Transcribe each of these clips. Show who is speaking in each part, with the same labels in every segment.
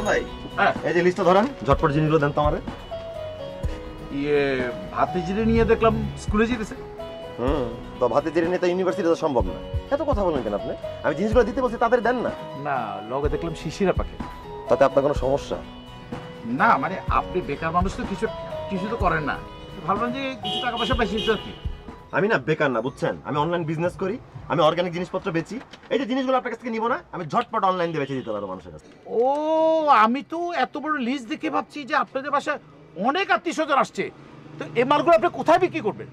Speaker 1: হাসান ভাই এই যে লিস্টটা ধরেন, ঝটপট জিনিসগুলো দেন তো আমারে।
Speaker 2: ভাতিজিরে নিয়ে দেখলাম স্কুলে যেতেছে।
Speaker 1: তো ভাতিজিরে নিয়ে তো ইউনিভার্সিটিতে সম্ভব না। এত কথা বলেন কেন আপনি? আমি জিনিসগুলো দিতে বলছি, তাদের দেন না।
Speaker 2: না, লগে দেখলাম শিশিরা পাকে।
Speaker 1: তাতে আপনার কোনো সমস্যা?
Speaker 2: না মানে আপনি বেকার মানুষ তো, কিছু তো করেন না, ভাবলাম যে কিছু টাকা পয়সা বেশি আর কি।
Speaker 1: আমি না বেকার না, বুঝছেন? আমি অনলাইন বিজনেস করি, আমি অর্গানিক জিনিসপত্র বেচি। এই যে জিনিসগুলো আপনার কাছ থেকে নিব না, আমি ঝটপট অনলাইন দিয়ে বেচে দিতে পারবো মানুষের কাছে।
Speaker 2: ও, আমি তো এত বড় লিস্ট দেখে ভাবছি যে আপনাদের বাসায় অনেক আত্মীয়স্বজন আসছে, তো এই মালগুলো আপনি কোথায় বিক্রি করবেন?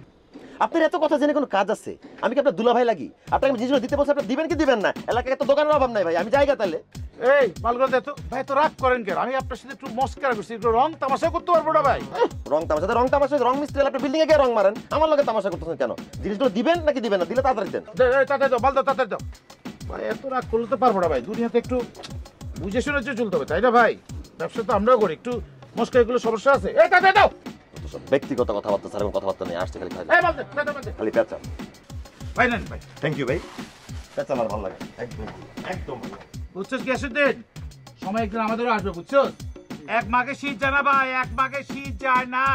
Speaker 1: আপনার এত কথা জেনে কোনো কাজ আছে? আমি কি আপনার দুলাভাই লাগি? আপনাকে আমি জিনিসগুলো দিতে বলছি, আপনি দিবেন কি দিবেন না? এলাকায় তো দোকানের অভাব নাই ভাই, আমি জায়গা তাহলে।
Speaker 2: এই মালগুলো দেখ তো ভাই, তো রাগ করেন কেন? আমি আপনার সাথে একটু মস্কারা করছি, একটু রং তামাশা করতে পারবো না ভাই।
Speaker 1: রং তামাশা রং মিস্ত্রি, আপনি বিল্ডিং এ গিয়ে রং মারেন, আমার লগে তামাশা করতেছেন কেন? জিনিসগুলো দিবেন নাকি দিবেন না? দিলে তাড়াতাড়ি দেন।
Speaker 2: তাড়াতাড়ি দাও, মাল দাও, তাড়াতাড়ি দাও ভাই। এত রাগ করলে তো পারবো না ভাই, দুনিয়াতে একটু বুঝে শুনে চলতে হবে, তাই না ভাই? ব্যবসা তো আমরাও করি, একটু মস্কা, এগুলো সমস্যা আছে। এই তাড়াতাড়ি দাও।
Speaker 1: ব্যক্তিগত কথাবার্তা স্যার, কথাবার্তা নেই, আসছে খালি খালি পেঁচা।
Speaker 2: ভাই নেন ভাই।
Speaker 1: থ্যাংক ইউ ভাই। পেঁচা আমার ভালো লাগে একদম একদম।
Speaker 2: বুঝছস কি আসে দিন সময় একদিন আমাদেরও আসবে, বুঝছস? এক মাঘে শীত যায় না ভাই, এক মাঘে শীত যায় না।